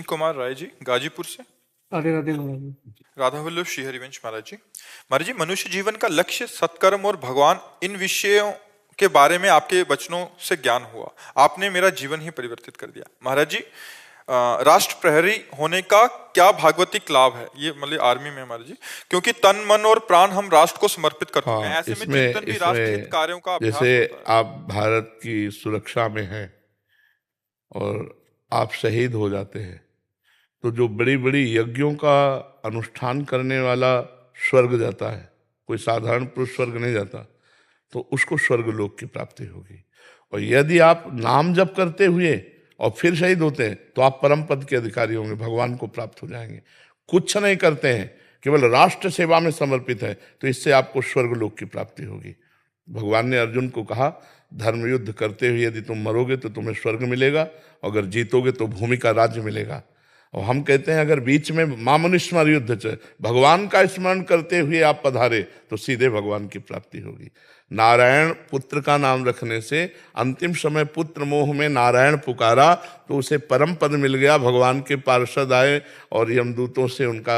कुमार राय जी, गाजीपुर से। राधे राधे महाराज जी। राधा वल्लभ श्री हरिवंश महाराज जी। महाराज जी, मनुष्य जीवन का लक्ष्य, सत्कर्म और भगवान, इन विषयों के बारे में आपके वचनों से ज्ञान हुआ। आपने मेरा जीवन ही परिवर्तित कर दिया। महाराज जी, राष्ट्र प्रहरी होने का क्या भागवतिक लाभ है? ये मतलब आर्मी में महाराज जी, क्योंकि तन मन और प्राण हम राष्ट्र को समर्पित कर चुके हैं। ऐसे में चिंतन भी राष्ट्र हित कार्यों का अभ्यास जैसे होता है। आप भारत की सुरक्षा में हैं और आप शहीद हो जाते हैं, तो जो बड़ी बड़ी यज्ञों का अनुष्ठान करने वाला स्वर्ग जाता है, कोई साधारण पुरुष स्वर्ग नहीं जाता, तो उसको स्वर्ग लोक की प्राप्ति होगी। और यदि आप नाम जप करते हुए और फिर शहीद होते हैं तो आप परम पद के अधिकारी होंगे, भगवान को प्राप्त हो जाएंगे। कुछ नहीं करते हैं, केवल राष्ट्र सेवा में समर्पित है, तो इससे आपको स्वर्ग लोक की प्राप्ति होगी। भगवान ने अर्जुन को कहा, धर्म युद्ध करते हुए यदि तुम मरोगे तो तुम्हें स्वर्ग मिलेगा, अगर जीतोगे तो भूमि का राज्य मिलेगा। और हम कहते हैं अगर बीच में मामुनिस्मर युद्ध से भगवान का स्मरण करते हुए आप पधारे तो सीधे भगवान की प्राप्ति होगी। नारायण पुत्र का नाम रखने से अंतिम समय पुत्र मोह में नारायण पुकारा तो उसे परम पद मिल गया। भगवान के पार्षद आए और यमदूतों से उनका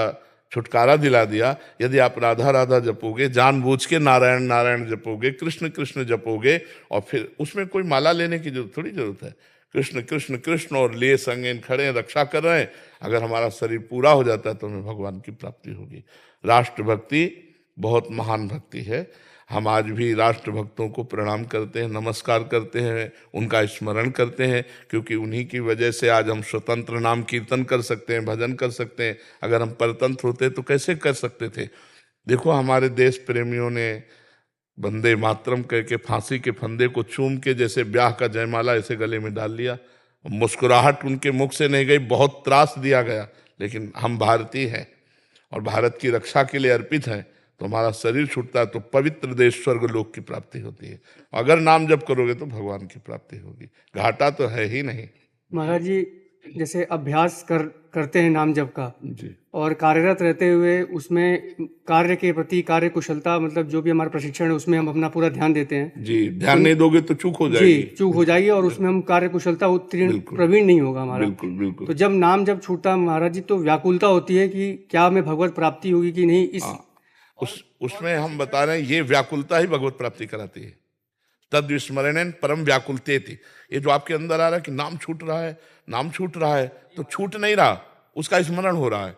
छुटकारा दिला दिया। यदि आप राधा राधा जपोगे, जानबूझ के नारायण नारायण जपोगे, कृष्ण कृष्ण जपोगे, और फिर उसमें कोई माला लेने की थोड़ी जरूरत है। कृष्ण कृष्ण कृष्ण और लिए संग खड़े हैं, रक्षा कर रहे हैं। अगर हमारा शरीर पूरा हो जाता है तो हमें भगवान की प्राप्ति होगी। राष्ट्र भक्ति बहुत महान भक्ति है। हम आज भी राष्ट्र भक्तों को प्रणाम करते हैं, नमस्कार करते हैं, उनका स्मरण करते हैं, क्योंकि उन्हीं की वजह से आज हम स्वतंत्र नाम कीर्तन कर सकते हैं, भजन कर सकते हैं। अगर हम परतंत्र होते तो कैसे कर सकते थे? देखो, हमारे देश प्रेमियों ने वंदे मातरम कह के फांसी के फंदे को चूम के जैसे ब्याह का जयमाला ऐसे गले में डाल लिया। मुस्कुराहट उनके मुख से नहीं गई, बहुत त्रास दिया गया। लेकिन हम भारतीय हैं और भारत की रक्षा के लिए अर्पित हैं, तो हमारा शरीर छूटता है तो पवित्र देश स्वर्ग लोक की प्राप्ति होती है। अगर नाम जप करोगे तो भगवान की प्राप्ति होगी, घाटा तो है ही नहीं। महाराज जी, जैसे अभ्यास करते हैं नाम जप का जी, और कार्यरत रहते हुए उसमें कार्य के प्रति, कार्य कुशलता, मतलब जो भी हमारा प्रशिक्षण है उसमें हम अपना पूरा ध्यान देते हैं। जी, ध्यान नहीं दोगे तो चूक हो जाएगी। जी, चूक हो जाएगी और उसमें हम कार्य कुशलता उत्तीर्ण प्रवीण नहीं होगा हमारा। बिल्कुल बिल्कुल। तो जब नाम जब छूटता महाराज जी तो व्याकुलता होती है कि क्या हमें भगवत प्राप्ति होगी कि नहीं। उसमें हम बता रहे हैं ये व्याकुलता ही भगवत प्राप्ति कराती है। तद विस्मरणेन परम व्याकुलते थी। ये जो आपके अंदर आ रहा है कि नाम छूट रहा है, नाम छूट रहा है, तो छूट नहीं रहा, उसका स्मरण हो रहा है।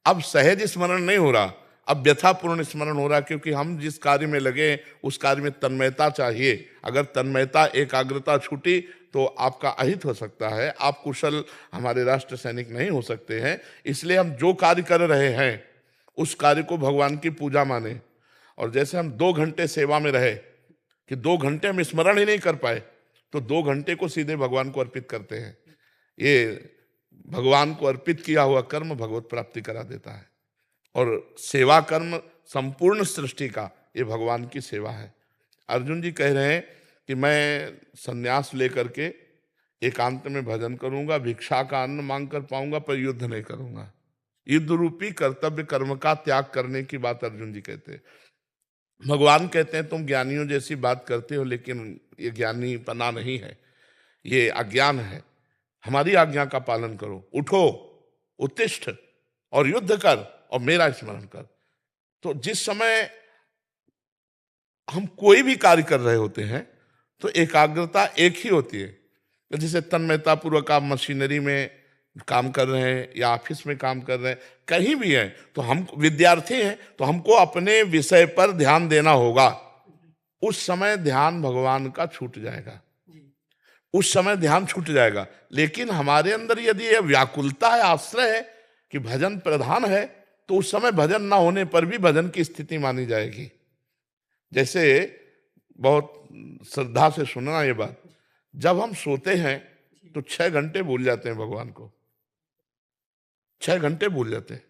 अब सहज स्मरण नहीं हो रहा, अब व्यथापूर्ण स्मरण हो रहा है, क्योंकि हम जिस कार्य में लगे उस कार्य में तन्मयता चाहिए। अगर तन्मयता, एकाग्रता छूटी तो आपका अहित हो सकता है, आप कुशल हमारे राष्ट्र सैनिक नहीं हो सकते हैं। इसलिए हम जो कार्य कर रहे हैं उस कार्य को भगवान की पूजा माने। और जैसे हम 2 घंटे सेवा में रहे कि 2 घंटे हम स्मरण ही नहीं कर पाए, तो 2 घंटे को सीधे भगवान को अर्पित करते हैं। ये भगवान को अर्पित किया हुआ कर्म भगवत प्राप्ति करा देता है। और सेवा कर्म संपूर्ण सृष्टि का ये भगवान की सेवा है। अर्जुन जी कह रहे हैं कि मैं संन्यास लेकर के एकांत में भजन करूंगा, भिक्षा का अन्न मांग कर पाऊंगा, पर युद्ध नहीं करूंगा। युद्ध रूपी कर्तव्य कर्म का त्याग करने की बात अर्जुन जी कहते हैं। भगवान कहते हैं तुम ज्ञानियों जैसी बात करते हो, लेकिन ये ज्ञानी पना नहीं है, ये अज्ञान है। हमारी आज्ञा का पालन करो, उठो, उत्तिष्ठ और युद्ध कर और मेरा स्मरण कर। तो जिस समय हम कोई भी कार्य कर रहे होते हैं तो एकाग्रता एक ही होती है। जैसे तन्मयता पूर्वक आप मशीनरी में काम कर रहे हैं या ऑफिस में काम कर रहे हैं, कहीं भी हैं, तो हम विद्यार्थी हैं तो हमको अपने विषय पर ध्यान देना होगा। उस समय ध्यान भगवान का छूट जाएगा, उस समय ध्यान छूट जाएगा। लेकिन हमारे अंदर यदि यह व्याकुलता है, आश्रय है कि भजन प्रधान है, तो उस समय भजन ना होने पर भी भजन की स्थिति मानी जाएगी। जैसे बहुत श्रद्धा से सुनना ये बात, जब हम सोते हैं तो 6 घंटे भूल जाते हैं भगवान को, 6 घंटे भूल जाते हैं,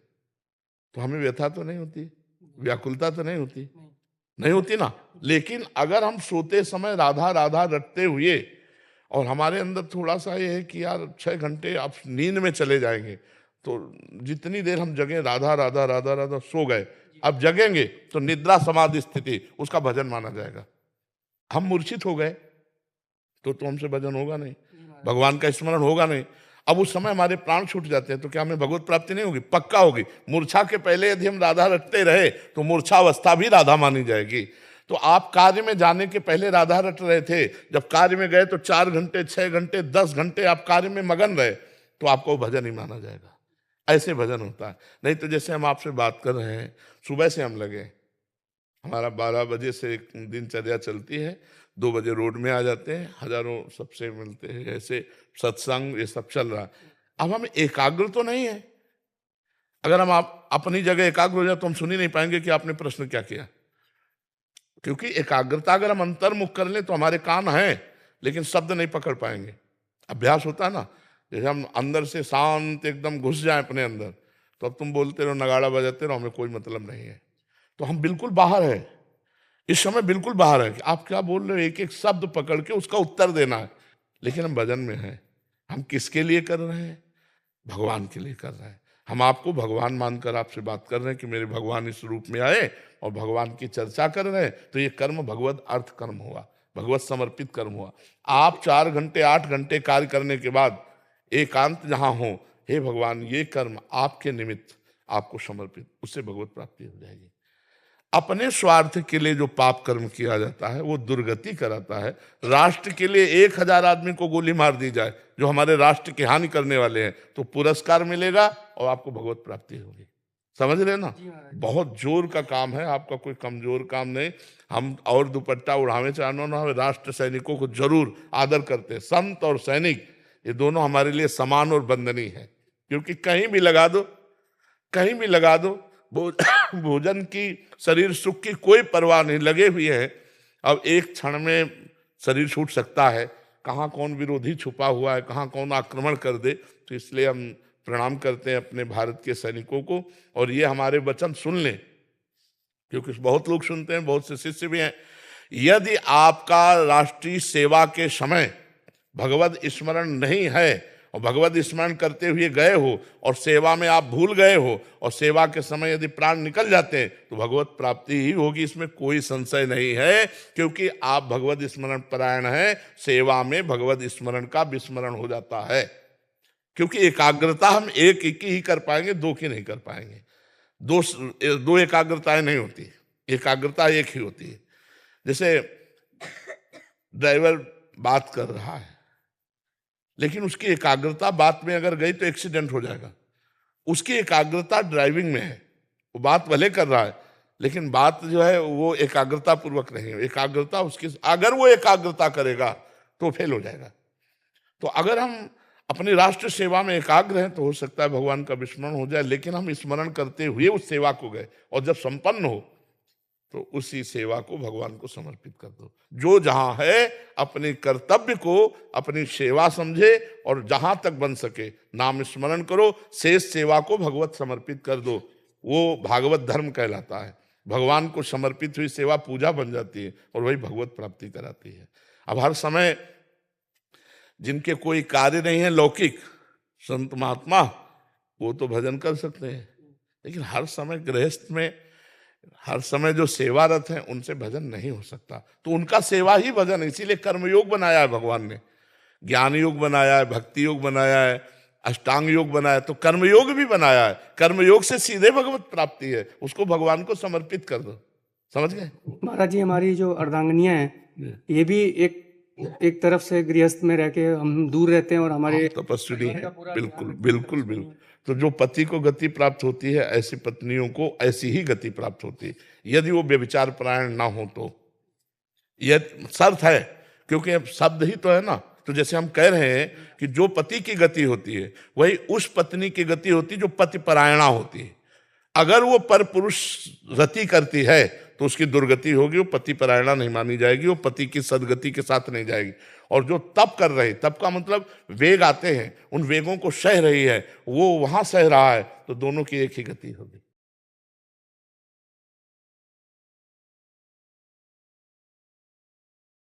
तो हमें व्यथा तो नहीं होती, व्याकुलता तो नहीं होती, नहीं होती ना। लेकिन अगर हम सोते समय राधा राधा रटते हुए और हमारे अंदर थोड़ा सा ये है कि यार 6 घंटे आप नींद में चले जाएंगे, तो जितनी देर हम जगे राधा राधा राधा राधा सो गए, अब जगेंगे तो निद्रा समाधि स्थिति, उसका भजन माना जाएगा। हम मूर्छित हो गए तो हमसे भजन होगा नहीं, भगवान का स्मरण होगा नहीं। अब उस समय हमारे प्राण छूट जाते हैं तो क्या हमें भगवत प्राप्ति नहीं होगी? पक्का होगी। मूर्छा के पहले यदि हम राधा रटते रहे तो मूर्छावस्था भी राधा मानी जाएगी। तो आप कार्य में जाने के पहले राधा रट रहे थे, जब कार्य में गए तो 4 घंटे 6 घंटे 10 घंटे आप कार्य में मगन रहे तो आपको भजन ही माना जाएगा। ऐसे भजन होता है। नहीं तो जैसे हम आपसे बात कर रहे हैं, सुबह से हम लगे, हमारा 12 बजे से एक दिनचर्या चलती है, 2 बजे रोड में आ जाते हैं, हजारों सबसे मिलते हैं, ऐसे सत्संग ये सब चल रहा है। अब हम एकाग्र तो नहीं है। अगर हम आप अपनी जगह एकाग्र हो जाए तो हम सुन ही नहीं पाएंगे कि आपने प्रश्न क्या किया, क्योंकि एकाग्रता अगर हम अंतर्मुख कर लें तो हमारे कान हैं लेकिन शब्द नहीं पकड़ पाएंगे। अभ्यास होता है ना, जैसे हम अंदर से शांत एकदम घुस जाए अपने अंदर, तो अब तुम बोलते रहो, नगाड़ा बजाते रहो, हमें कोई मतलब नहीं है। तो हम बिल्कुल बाहर है, इस समय बिल्कुल बाहर है कि आप क्या बोल रहे हो, एक एक शब्द पकड़ के उसका उत्तर देना है। लेकिन हम भजन में हैं। हम किसके लिए कर रहे हैं? भगवान के लिए कर रहे हैं। हम आपको भगवान मानकर आपसे बात कर रहे हैं कि मेरे भगवान इस रूप में आए और भगवान की चर्चा कर रहे हैं, तो ये कर्म भगवत अर्थ कर्म हुआ, भगवत समर्पित कर्म हुआ। आप 4 घंटे 8 घंटे कार्य करने के बाद एकांत जहां हो, हे भगवान ये कर्म आपके निमित्त आपको समर्पित, उससे भगवत प्राप्ति हो जाएगी। अपने स्वार्थ के लिए जो पाप कर्म किया जाता है वो दुर्गति कराता है। राष्ट्र के लिए 1000 आदमी को गोली मार दी जाए जो हमारे राष्ट्र की हानि करने वाले हैं, तो पुरस्कार मिलेगा और आपको भगवत प्राप्ति होगी। समझ रहे ना? बहुत जोर का काम है, आपका कोई कमजोर काम नहीं। हम और दुपट्टा उड़ावे चाहना ना, राष्ट्र सैनिकों को जरूर आदर करते हैं। संत और सैनिक ये दोनों हमारे लिए समान और बंधनीय है, क्योंकि कहीं भी लगा दो, कहीं भी लगा दो, भोजन की शरीर सुख की कोई परवाह नहीं, लगे हुए हैं। अब एक क्षण में शरीर छूट सकता है, कहाँ कौन विरोधी छुपा हुआ है, कहाँ कौन आक्रमण कर दे। तो इसलिए हम प्रणाम करते हैं अपने भारत के सैनिकों को, और ये हमारे वचन सुन लें, क्योंकि बहुत लोग सुनते हैं, बहुत से शिष्य भी हैं। यदि आपका राष्ट्रीय सेवा के समय भगवत स्मरण नहीं है और भगवत स्मरण करते हुए गए हो और सेवा में आप भूल गए हो और सेवा के समय यदि प्राण निकल जाते हैं तो भगवत प्राप्ति ही होगी, इसमें कोई संशय नहीं है, क्योंकि आप भगवत स्मरण परायण हैं। सेवा में भगवत स्मरण का विस्मरण हो जाता है, क्योंकि एकाग्रता हम एक ही कर पाएंगे, 2 की नहीं कर पाएंगे। दो एकाग्रताएं नहीं होती, एकाग्रता एक ही होती है। जैसे ड्राइवर बात कर रहा है लेकिन उसकी एकाग्रता बात में अगर गई तो एक्सीडेंट हो जाएगा। उसकी एकाग्रता ड्राइविंग में है, वो बात भले कर रहा है लेकिन बात जो है वो एकाग्रता पूर्वक नहीं है। एकाग्रता उसकी, अगर वो एकाग्रता करेगा तो फेल हो जाएगा। तो अगर हम अपनी राष्ट्र सेवा में एकाग्र हैं तो हो सकता है भगवान का विस्मरण हो जाए, लेकिन हम स्मरण करते हुए उस सेवा को गए और जब संपन्न हो तो उसी सेवा को भगवान को समर्पित कर दो। जो जहां है अपने कर्तव्य को अपनी सेवा समझे और जहां तक बन सके नाम स्मरण करो, शेष सेवा को भगवत समर्पित कर दो। वो भागवत धर्म कहलाता है। भगवान को समर्पित हुई सेवा पूजा बन जाती है और वही भगवत प्राप्ति कराती है। अब हर समय जिनके कोई कार्य नहीं है लौकिक संत महात्मा, वो तो भजन कर सकते हैं, लेकिन हर समय गृहस्थ में हर समय जो सेवारत हैं उनसे भजन नहीं हो सकता। तो उनका सेवा ही भजन है। इसीलिए कर्मयोग बनाया है भगवान ने, ज्ञान योग बनाया है, भक्ति योग बनाया है, अष्टांग योग बनाया है, तो कर्मयोग भी बनाया है। कर्मयोग से सीधे भगवत प्राप्ति है, उसको भगवान को समर्पित कर दो। समझ गए महाराज जी? हमारी जो अर्धांगनियां हैं ये भी एक तरफ से गृहस्थ में रह के हम दूर रहते हैं और हमारे तपस्वी है। बिल्कुल बिल्कुल बिल्कुल। तो जो पति को गति प्राप्त होती है, ऐसी पत्नियों को ऐसी ही गति प्राप्त होती है, यदि वो व्यभिचार परायण ना हो तो। यह शर्त है, क्योंकि अब शब्द ही तो है ना। तो जैसे हम कह रहे हैं कि जो पति की गति होती है वही उस पत्नी की गति होती है जो पति परायणा होती है। अगर वो पर पुरुष रति करती है तो उसकी दुर्गति होगी, वो पति परायणा नहीं मानी जाएगी, वो पति की सदगति के साथ नहीं जाएगी। और जो तप कर रही, तप का मतलब वेग आते हैं, उन वेगों को सह रही है, वो वहां सह रहा है, तो दोनों की एक ही गति होगी।